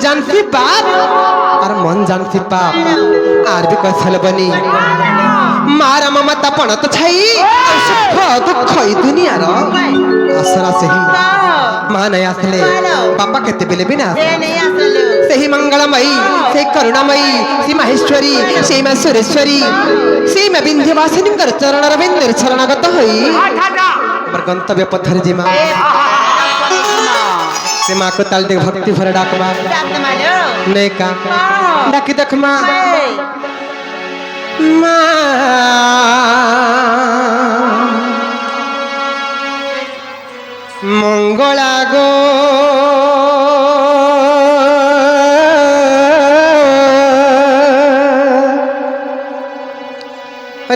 जानती बाप और मन जानती पाप आर भी कसल बनी मारा ममता पण तो छाई सुख दुख ई दुनिया रो असरा से ही मां नहीं आसले पापा केते बेले बिना सही मंगलमयी से करुणामयी से माहेश्वरी से मां सुरेश्वरी से मां विंध्यवासिनी कर चरण रविंद्र शरणागत होई पर गंतव्य पत्थर जी मां से मां को ताल दे भक्ति भर डाक मां नहीं का डाकी दख मां मंगला गो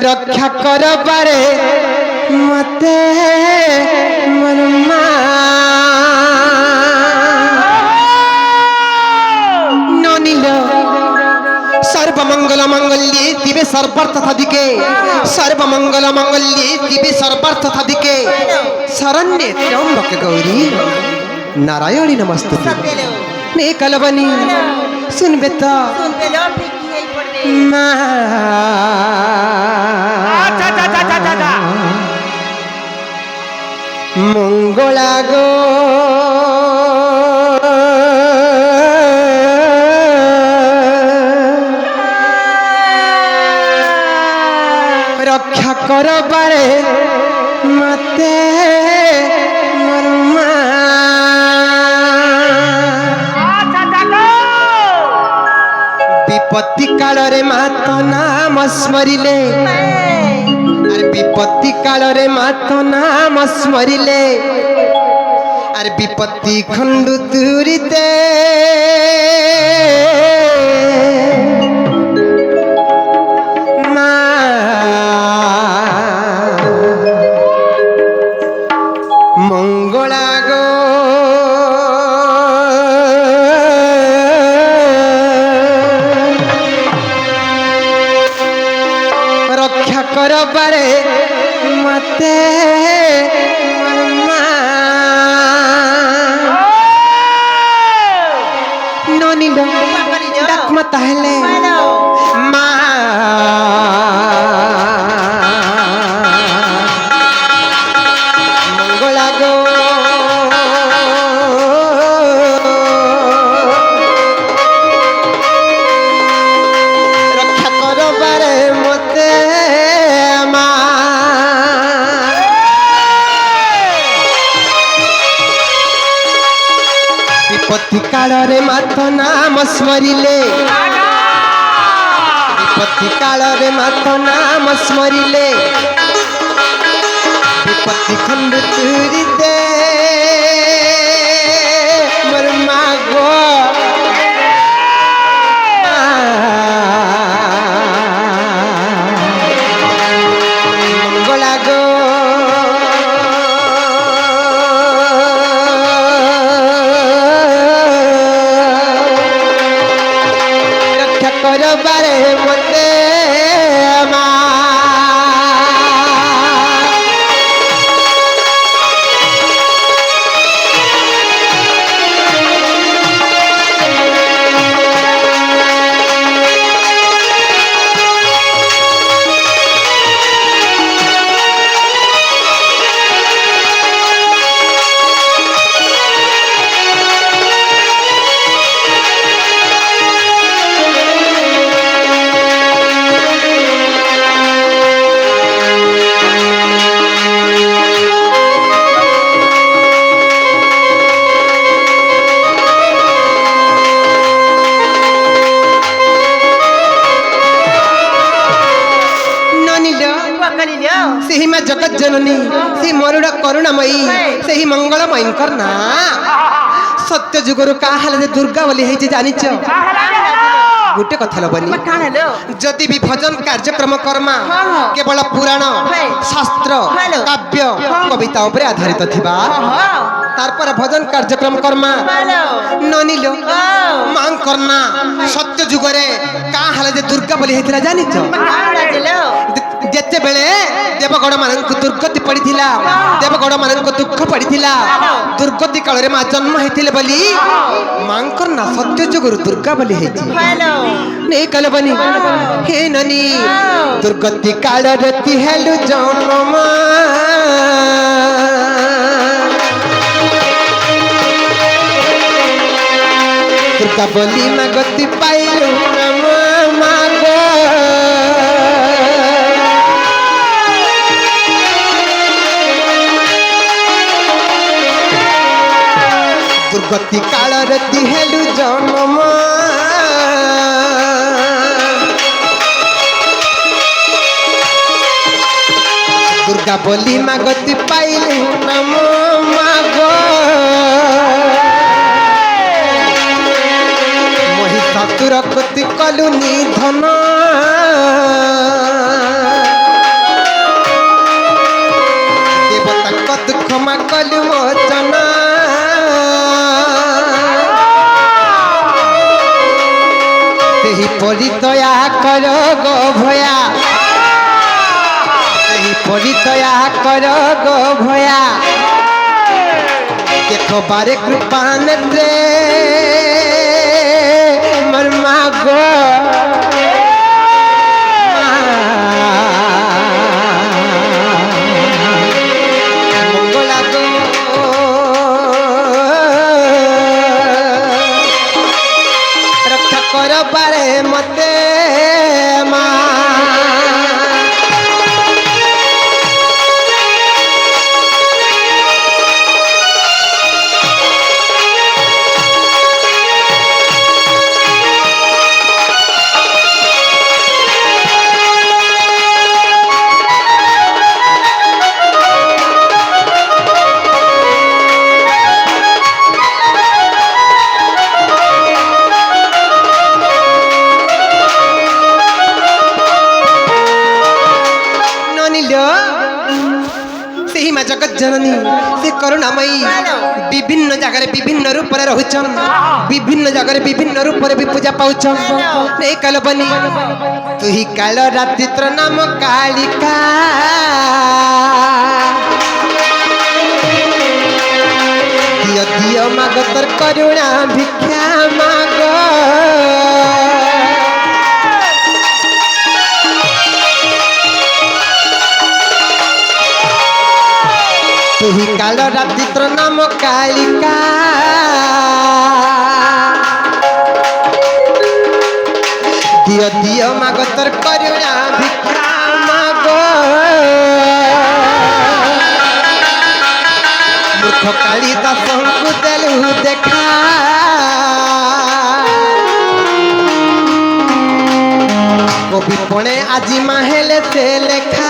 रक्षा कर पारे मते मनमा ननिलो सर्वमंगल मंगल्ये दिवे सर्वार्थ साधिके सर्वमंगल मंगल्ये दिवे सर्वार्थ साधिके शरण्ये त्र्यंबके गौरी नारायणी नमस्तुते ने कलबनी सुनबे तो मंगला गो रक्षा कर पारे मते मरमा विपत्ति काल रे मात नाम स्मरिले अरे विपत्ति काल रे मात नाम स्मरिले अरे विपत्ति खंडु दूरिते मंगला गो रक्षा कर पारे मते ननी डाक मत हेले मंगला गो रक्षा कर पारे मते विपत्ति काल रे मात नाम स्मरिले विपत्ति काल रे मात नाम स्मरिले विपत्ति खंड तुरिते मरमा गो मंगला गो कर बारे मते से ही मैं जगत जननी से मरुड़ा करुणामयी से ही मंगलमयी करना सत्य जुगरु का हाल दुर्गा बोली है जानी गोटे कथा लबनी जदि भी भजन कार्यक्रम कर्मा केवल पुराण शास्त्र काव्य कविता उपरे आधारित थिबा तारपर भजन कार्यक्रम कर्मा ननिलो मांग करना सत्य जुगरे का हाल दुर्गा बोली है जानी ଯେତେବେଳେ ଦେବଗଣ ମାନଙ୍କୁ ଦୁର୍ଗତି ପଡ଼ିଥିଲା ଦେବଗଣ ମାନଙ୍କୁ ଦୁଃଖ ପଡ଼ିଥିଲା ଦୁର୍ଗତି କାଳରେ ମା ଜନ୍ମ ହେଇଥିଲେ ବୋଲି ମାଙ୍କର ନା ସତ୍ୟ ଯୋଗରୁ ଦୁର୍ଗା ବୋଲି ହେଇଛି ନେଇ କଲ ବନି ହେ ନନି ଦୁର୍ଗତି କାଳରେ ତି ହେଲୁ ଜନ୍ମ दुर्गा बोली मगती पाइलु नम माग दुर्गति काल रति हेलु जन्म दुर्गा बोली मगती पाइलु नम माग ठाकुर कति कलु निधन देवता दुख मा कलु मोचन सेही परि दया कर गो भया सेही परि दया कर गो भया देखो बारे कृपा नेत्रे मरमा गो मंगला गो रक्षा कर बारे मते मा जगत जननी से करुणामयी विभिन्न जगह विभिन्न रूप रहुचन विभिन्न जगह विभिन्न रूप भी पूजा पाउचन नहीं कल बनी तू ही काल रात्रि नाम कालिका दियो दियो मागतर करुणा भिक्षा माग तुही काल रात्रि नाम कालिका दियो दियो मागतर करुणा भिक्षा माग मूर्ख काली दासଙ୍କୁ देलु देखा कवि पणे आजी माहेले से लेखा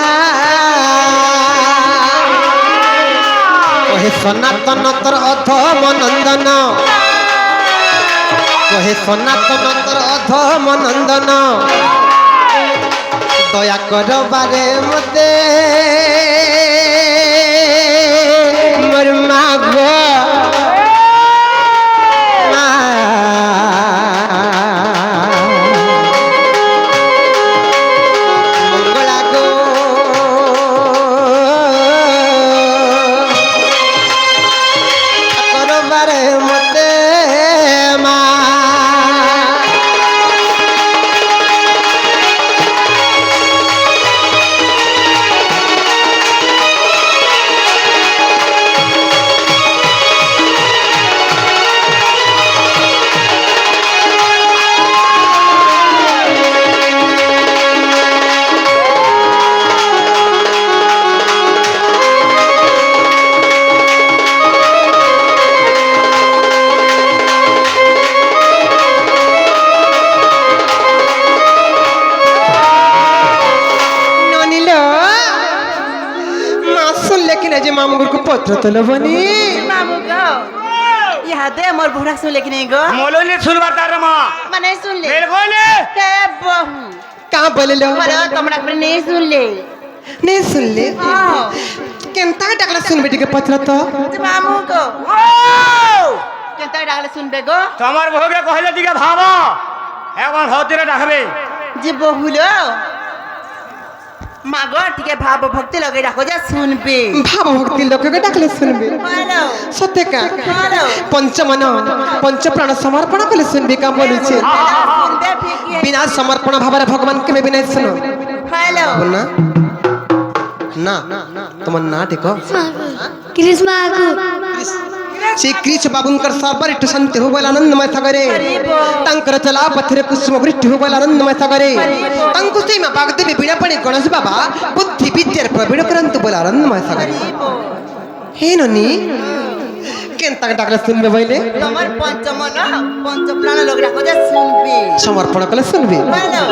कहे सनातन तर अधम नंदन कहे सनातन तर अधम नंदन दया कर बारे मते मोर मागो मामू को पत्र तो लबनी मामू को यहाँ दे मोर बुढ़ा सुन लेकिन नहीं गो मोलो ने सुनवा तार मां मने सुन ले मेरे को ने के बहू कहां बोले लो बोले कमरा पर नहीं सुन ले हां केनता डाकला सुन बेटी के पत्र तो मामू को केनता डाकला सुन बे गो तमर भोगे कहले दिके भाबो एवन होतिरे डाकबे जे बहुलो মাগ টিকে ভাব ভক্তি লগাই রাখো যে শুনবে ভাব ভক্তি লোককে ডাকলে শুনবে বলো সত্যকা বলো পঞ্চমন পঞ্চপ্রাণ সমর্পণ কলে শুনবে কাম বলুছে শুনবে ঠিকই বিনা সমর্পণ ভাବରେ ভগবান কেবে বিনা শুনো হ্যালো না না তোমার না টেকো कृष्णा श्री कृष्ण बाबूंकर सबरिष्ट शांति हो बोल आनंदमय सागरे तांकर चला पथरे कुसुम वृष्टि हो बोल आनंदमय सागरे तांकु से में बागदेवी बिना पणे गणेश बाबा बुद्धि विद्यार प्रवीण करंतु बोल आनंदमय सागरे हे ननी केनता डाकले सुनबे बइले তোমার পঞ্চমন পঞ্চপ্রাণ লোক রাখো যে শুনবে समर्पण कले सुनबे বলো